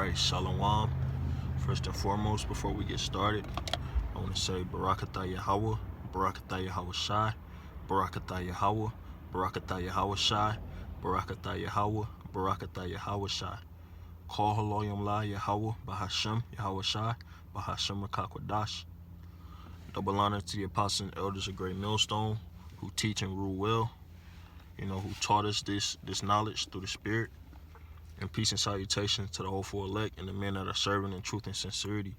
Alright, Shalom. First and foremost, before we get started, I want to say Barakatah Yahawah, Barakatah Yahawashi, Barakatah Yahawah, Barakatah Yahawashi, Barakatah Yahawah, Barakatah Yahawashi. Call Haloyam La Yahawah, Bahasham, Yahawashi, Bahasham Rakakwadash. Double honor to the apostles and elders of Great Millstone who teach and rule well, who taught us this knowledge through the Spirit. And peace and salutations to the hopeful elect and the men that are serving in truth and sincerity.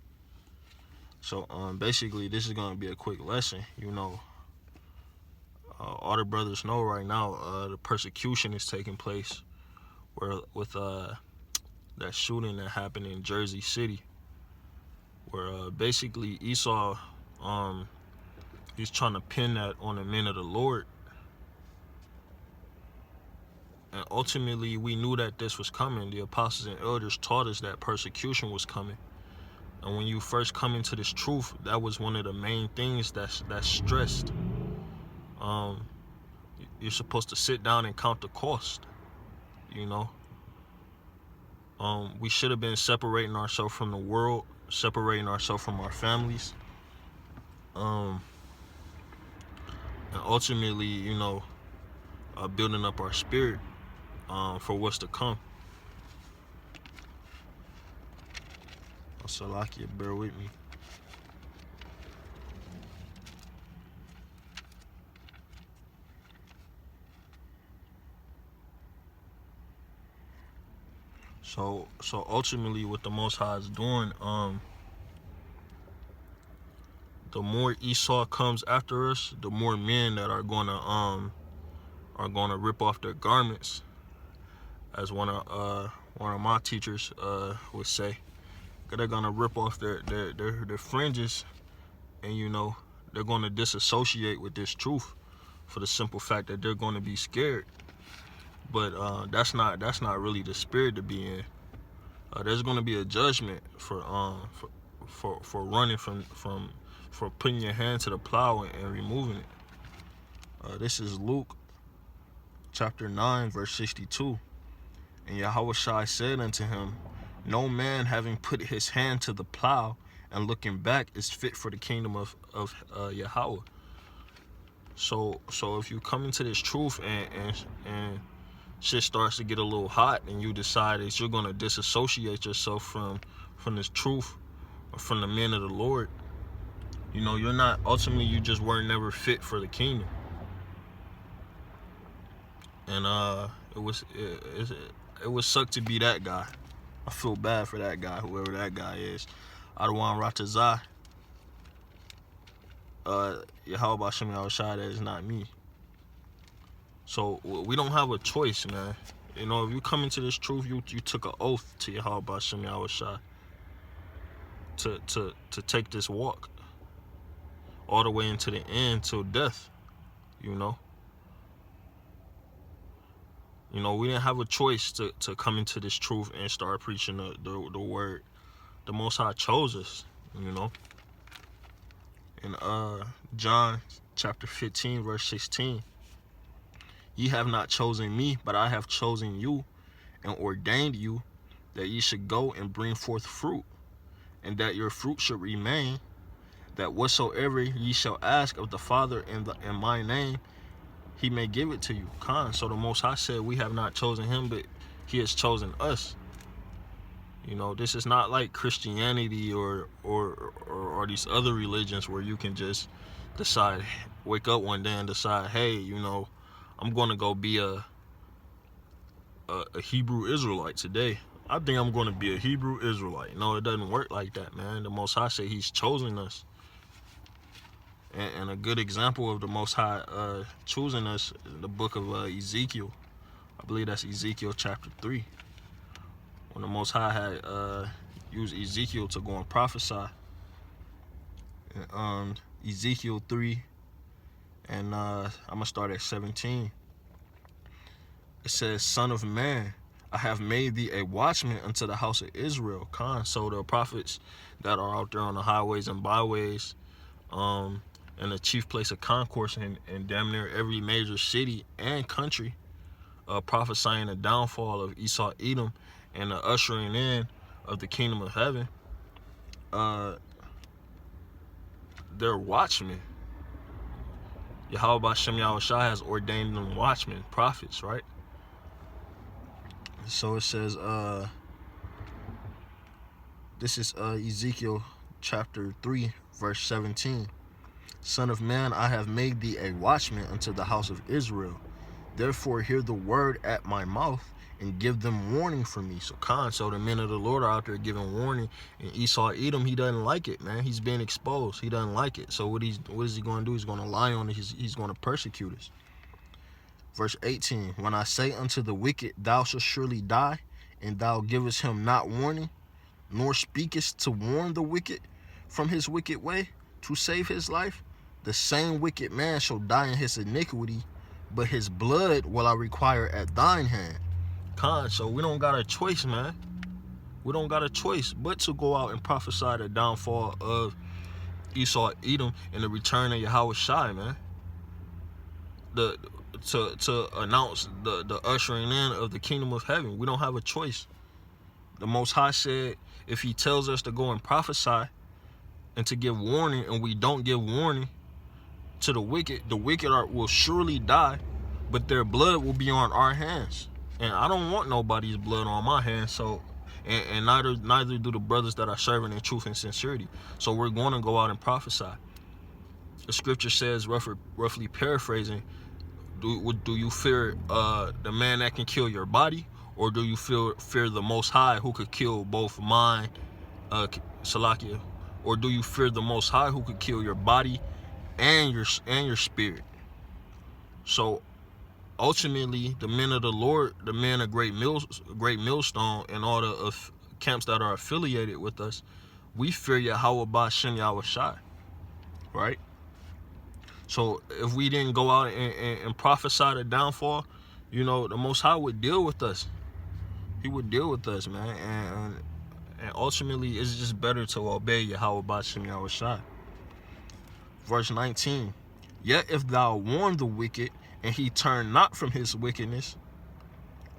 So basically this is going to be a quick lesson. All the brothers know right now the persecution is taking place with that shooting that happened in Jersey City, where basically Esau he's trying to pin that on the men of the Lord. And ultimately, we knew that this was coming. The apostles and elders taught us that persecution was coming. And when you first come into this truth, that was one of the main things that's stressed. You're supposed to sit down and count the cost. We should have been separating ourselves from the world, separating ourselves from our families. And ultimately, building up our spirit for what's to come. Salakia, bear with me. So ultimately, what the Most High is doing, the more Esau comes after us, the more men that are gonna rip off their garments, as one of my teachers would say. They're gonna rip off their fringes, and they're gonna disassociate with this truth for the simple fact that they're gonna be scared. But that's not really the spirit to be in. There's gonna be a judgment for running for putting your hand to the plow and removing it. This is Luke chapter 9 verse 62. And Yahawashi said unto him, no man having put his hand to the plow and looking back is fit for the kingdom of Yahawah. So if you come into this truth and shit starts to get a little hot, and you decide that you're gonna disassociate yourself from this truth or from the men of the Lord, you're not, ultimately you just weren't never fit for the kingdom. And it would suck to be that guy. I feel bad for that guy, whoever that guy is. Adawan Ratazah. Yahawah Bahasham Yahawashi, that is not me. So we don't have a choice, man. If you come into this truth, you took an oath to Yahawah Bahasham Yahawashi to take this walk all the way into the end till death. We didn't have a choice to come into this truth and start preaching the word. The Most High chose us, In John chapter 15, verse 16, ye have not chosen me, but I have chosen you and ordained you that ye should go and bring forth fruit, and that your fruit should remain, that whatsoever ye shall ask of the Father in my name, he may give it to you. So the Most High said we have not chosen him, but he has chosen us. This is not like Christianity or these other religions where you can just decide, wake up one day and decide, hey, I'm going to go be a Hebrew Israelite today. I think I'm going to be a Hebrew Israelite. No, it doesn't work like that, man. The Most High said he's chosen us. And a good example of the Most High choosing us in the book of Ezekiel. I believe that's Ezekiel chapter 3. When the Most High had used Ezekiel to go and prophesy. Ezekiel 3, and I'm going to start at 17. It says, Son of man, I have made thee a watchman unto the house of Israel. So the prophets that are out there on the highways and byways, and the chief place of concourse in damn near every major city and country, prophesying the downfall of Esau Edom and the ushering in of the kingdom of heaven, they're watchmen. Yahawah Bahasham Yahawashi has ordained them watchmen, prophets, right? So it says, this is Ezekiel chapter 3, verse 17. Son of man, I have made thee a watchman unto the house of Israel. Therefore hear the word at my mouth, and give them warning from me. So the men of the Lord are out there giving warning, and Esau Edom, he doesn't like it, man. He's being exposed. He doesn't like it. So what is he going to do? He's going to lie on it. He's going to persecute us. Verse 18, when I say unto the wicked, thou shalt surely die, and thou givest him not warning, nor speakest to warn the wicked from his wicked way, to save his life, the same wicked man shall die in his iniquity, but his blood will I require at thine hand. So we don't got a choice, man. We don't got a choice but to go out and prophesy the downfall of Esau Edom and the return of Yahawashi, man. To announce the ushering in of the kingdom of heaven. We don't have a choice. The Most High said, if he tells us to go and prophesy and to give warning, and we don't give warning to the wicked will surely die, but their blood will be on our hands. And I don't want nobody's blood on my hands. So, and neither do the brothers that are serving in truth and sincerity. So we're going to go out and prophesy. The scripture says, roughly paraphrasing, do you fear the man that can kill your body, or do you fear the Most High who could kill both mind, Salakia, or do you fear the Most High who could kill your body and your spirit? So ultimately, the men of the Lord, the men of Great Millstone, and all the camps that are affiliated with us, we fear Yahawah Bahasham Yahawashi, right? So if we didn't go out and prophesy the downfall, the Most High would deal with us. He would deal with us, man. And ultimately, it's just better to obey Yahawah Bahasham Yahawashi. Verse 19, yet if thou warn the wicked, and he turn not from his wickedness,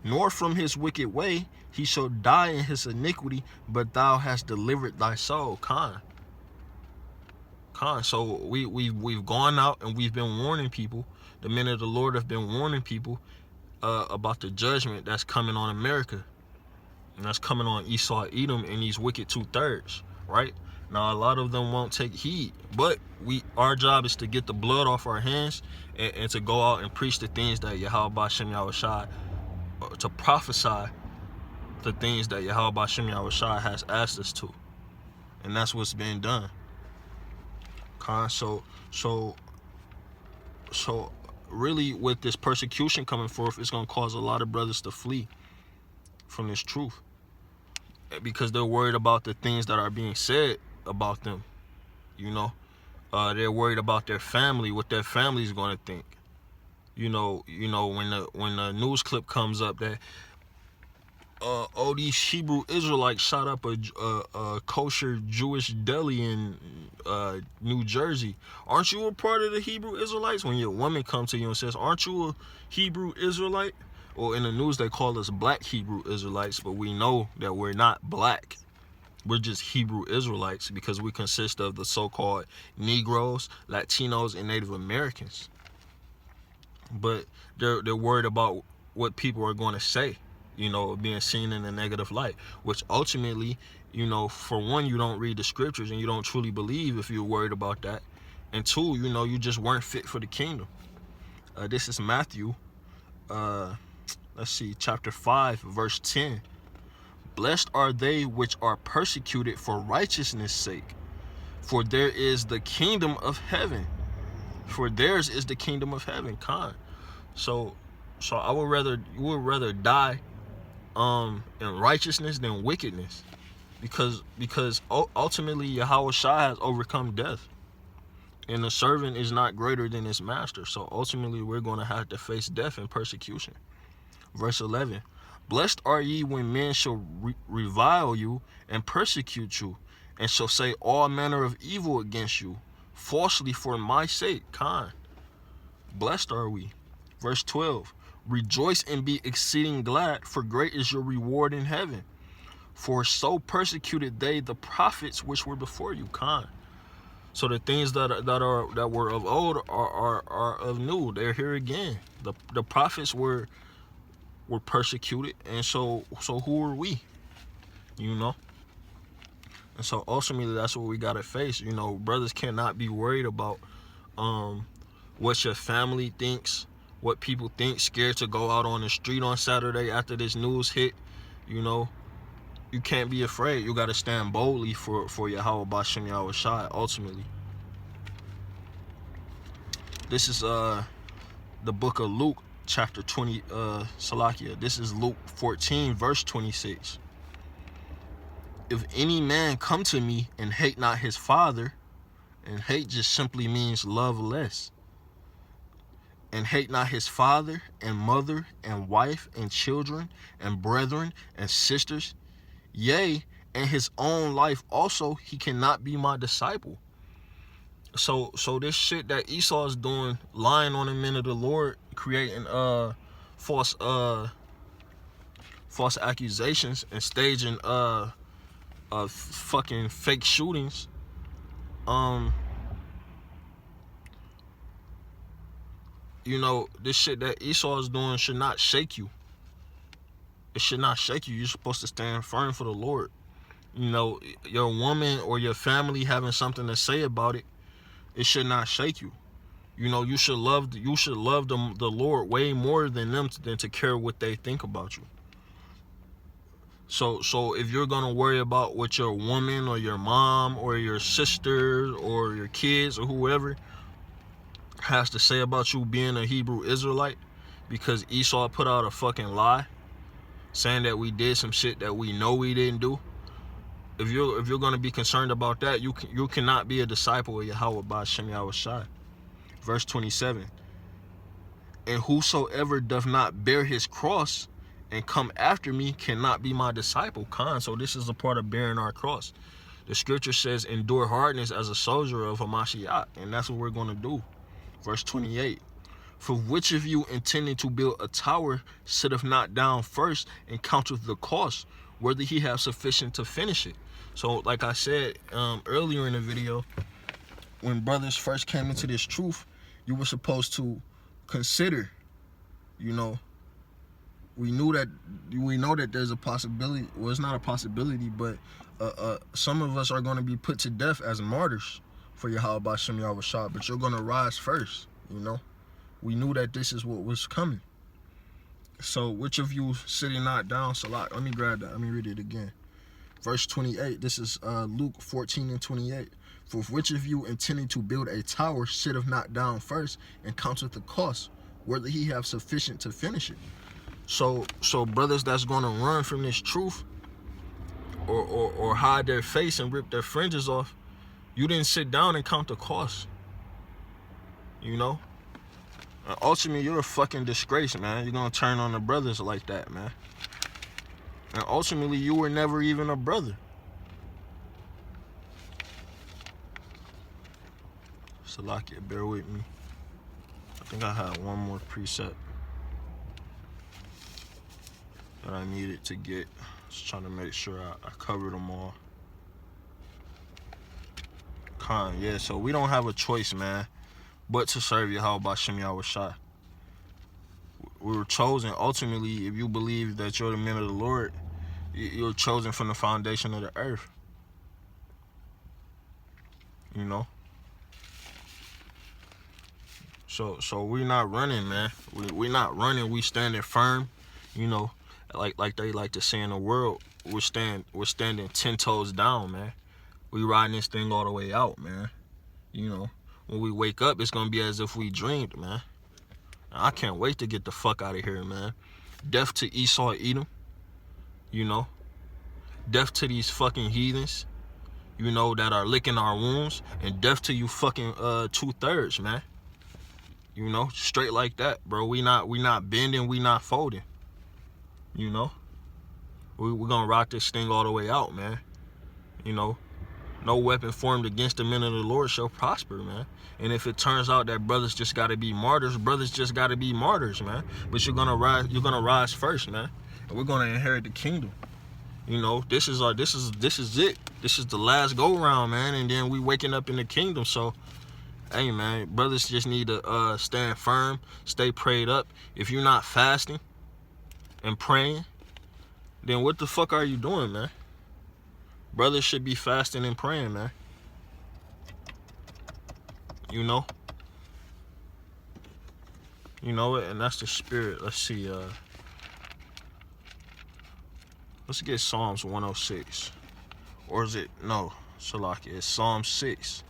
nor from his wicked way, he shall die in his iniquity, but thou hast delivered thy soul. So we've gone out and we've been warning people. The men of the Lord have been warning people about the judgment that's coming on America, and that's coming on Esau Edom and these wicked 2/3, right? Now, a lot of them won't take heed, but our job is to get the blood off our hands and to go out and preach the things that Yahawah Bahasham Yahawashi, to prophesy the things that Yahawah Bahasham Yahawashi has asked us to. And that's what's being done. So really, with this persecution coming forth, it's going to cause a lot of brothers to flee from this truth, because they're worried about the things that are being said about them. They're worried about their family, what their family is going to think. When the news clip comes up that these Hebrew Israelites shot up a kosher Jewish deli in New Jersey. Aren't you a part of the Hebrew Israelites? When your woman comes to you and says, aren't you a Hebrew Israelite? Or in the news they call us black Hebrew Israelites, but we know that we're not black. We're just Hebrew Israelites, because we consist of the so-called Negroes, Latinos, and Native Americans. But they're worried about what people are going to say, being seen in a negative light, which ultimately, for one, you don't read the scriptures and you don't truly believe if you're worried about that. And two, you just weren't fit for the kingdom. This is Matthew, chapter 5, verse 10. Blessed are they which are persecuted for righteousness' sake, for there is the kingdom of heaven. For theirs is the kingdom of heaven. So I would rather die in righteousness than wickedness, because ultimately Yahawashi has overcome death, and the servant is not greater than his master. So ultimately we're going to have to face death and persecution. Verse 11, blessed are ye when men shall revile you and persecute you, and shall say all manner of evil against you falsely for my sake. Blessed are we. Verse 12, rejoice and be exceeding glad, for great is your reward in heaven. For so persecuted they the prophets which were before you. Khan. So the things that were of old are of new. They're here again. The prophets were persecuted, and so who are we? You know. And so ultimately, that's what we gotta face. You know, brothers cannot be worried about what your family thinks, what people think. Scared to go out on the street on Saturday after this news hit. You know, you can't be afraid. You gotta stand boldly for Yahawah, Bahasham, Yahawashi. Ultimately, this is the book of Luke, chapter 20. Salakia. This is Luke 14, verse 26. If any man come to me and hate not his father, and hate just simply means love less, and hate not his father and mother and wife and children and brethren and sisters, yea, and his own life also, he cannot be my disciple. So this shit that Esau is doing, lying on the men of the Lord, creating false accusations and staging fucking fake shootings, you know, this shit that Esau is doing should not shake you. It should not shake you. You're supposed to stand firm for the Lord. You know, your woman or your family having something to say about it, it should not shake you. You know, you should love the Lord way more than them than to care what they think about you. So if you're gonna worry about what your woman or your mom or your sister or your kids or whoever has to say about you being a Hebrew Israelite, because Esau put out a fucking lie saying that we did some shit that we know we didn't do, if you're gonna be concerned about that, you cannot be a disciple of Yahawah, Bahasham, Yahawashi. Verse 27. And whosoever doth not bear his cross and come after me cannot be my disciple. Khan. So this is a part of bearing our cross. The scripture says, endure hardness as a soldier of Hamashiach, and that's what we're going to do. Verse 28. For which of you intending to build a tower sitteth not down first and counteth the cost, whether he have sufficient to finish it? So like I said earlier in the video, when brothers first came into this truth, you were supposed to consider, you know, we know that there's a possibility. Well, it's not a possibility, but some of us are going to be put to death as martyrs for Yahawah, Bahasham, Yahawashi. But you're going to rise first, you know. We knew that this is what was coming. So which of you sitting not down, Salat? Let me grab that. Let me read it again. Verse 28. This is Luke 14 and 28. For which of you intending to build a tower sitteth not down first and counteth the cost, whether he have sufficient to finish it? So brothers that's gonna run from this truth or hide their face and rip their fringes off, you didn't sit down and count the cost. You know? And ultimately, you're a fucking disgrace, man. You're gonna turn on the brothers like that, man. And ultimately, you were never even a brother. Salakia, bear with me. I think I had one more preset that I needed to get. Just trying to make sure I covered them all. Khan, yeah, so we don't have a choice, man, but to serve Yahawah, Bahasham, Yahawashi. We were chosen. Ultimately, if you believe that you're the men of the Lord, you're chosen from the foundation of the earth. You know? So we're not running, man. We're not running. We standing firm. You know, like they like to say in the world, we're standing 10 toes down, man. We riding this thing all the way out, man. You know, when we wake up, it's gonna be as if we dreamed, man. I can't wait to get the fuck out of here, man. Death to Esau, Edom. You know, death to these fucking heathens, you know, that are licking our wounds, and death to you fucking 2/3, man. You know, straight like that, bro. We not bending, we not folding. You know, we're gonna rock this thing all the way out, man. You know, no weapon formed against the men of the Lord shall prosper, man. And if it turns out that brothers just gotta be martyrs, man. But you're gonna rise first, man. And we're gonna inherit the kingdom. You know, this is it. This is the last go round, man. And then we waking up in the kingdom. So, hey, man, brothers just need to stand firm, stay prayed up. If you're not fasting and praying, then what the fuck are you doing, man? Brothers should be fasting and praying, man. You know? You know it, and that's the spirit. Let's see, let's get Psalms 106. Or is it, no, Salaki, it's Psalm 6.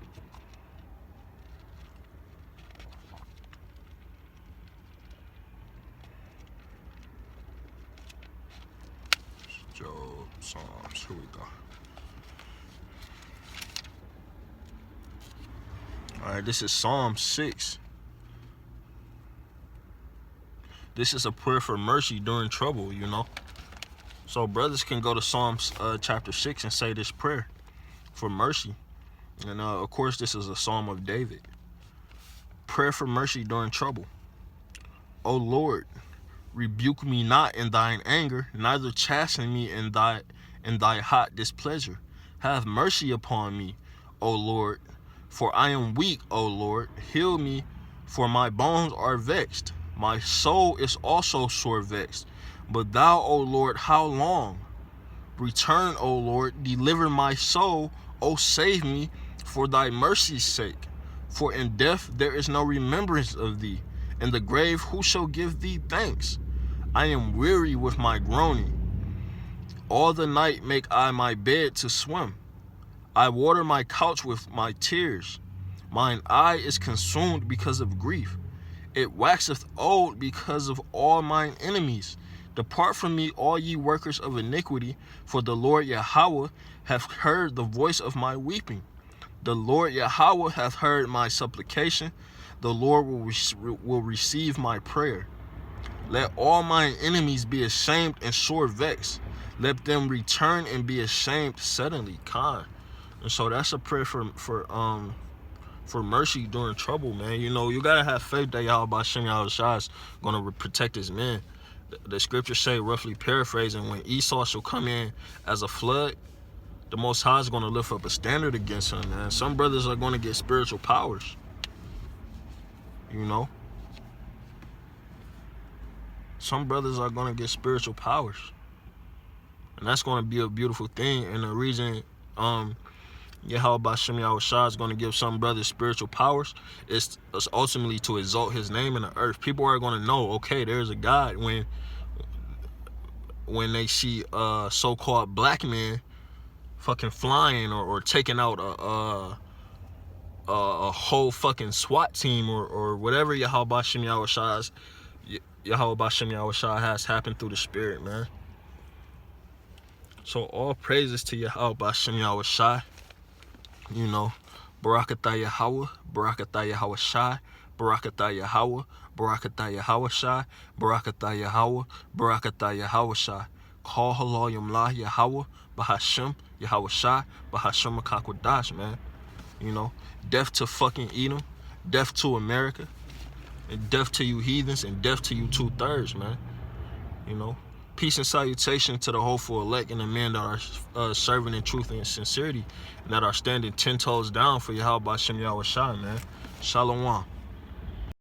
Job, Psalms, here we go. Alright, this is Psalm 6. This is a prayer for mercy during trouble, you know. So brothers can go to Psalms chapter 6 and say this prayer for mercy. And of course, this is a Psalm of David. Prayer for mercy during trouble. O Lord, rebuke me not in thine anger, neither chasten me in thy hot displeasure. Have mercy upon me, O Lord, for I am weak, O Lord. Heal me, for my bones are vexed. My soul is also sore vexed. But thou, O Lord, how long? Return, O Lord, deliver my soul, O save me, for thy mercy's sake. For in death there is no remembrance of thee. In the grave who shall give thee thanks? I am weary with my groaning. All the night make I my bed to swim. I water my couch with my tears. Mine eye is consumed because of grief. It waxeth old because of all mine enemies. Depart from me, all ye workers of iniquity, for the Lord Yahawah hath heard the voice of my weeping. The Lord Yahawah hath heard my supplication. The Lord will receive my prayer. Let all mine enemies be ashamed and sore vexed. Let them return and be ashamed suddenly. Khan. And so that's a prayer for mercy during trouble, man. You know, you gotta have faith that Yahawashi is gonna protect his men. The scriptures say, roughly paraphrasing, when Esau shall come in as a flood, the Most High is gonna lift up a standard against him, man. Some brothers are gonna get spiritual powers. You know? Some brothers are gonna get spiritual powers. And that's gonna be a beautiful thing. And the reason Yahawashi is going to give some brothers spiritual powers is ultimately to exalt his name in the earth. People are going to know, okay, there's a God when they see so-called black men fucking flying or taking out a whole fucking SWAT team or whatever Yahawashi has happened through the spirit, man. So all praises to Yahawashi. You know, Barakatah Yahawah, Barakatah Yahawashi, Barakatah Yahawah, Barakatah Yahawashi, Barakatah Yahawah, Barakatah Yahawashi. Call halal yamlah Yahawah, Bahasham, Yahawashi, Bahasham Makakwadash, man. You know, death to fucking Edom, death to America, and death to you heathens, and death to you 2/3, man. You know, peace and salutation to the hopeful elect and the men that are serving in truth and sincerity, and that are standing 10 toes down for Yahawashi, man. Shalom.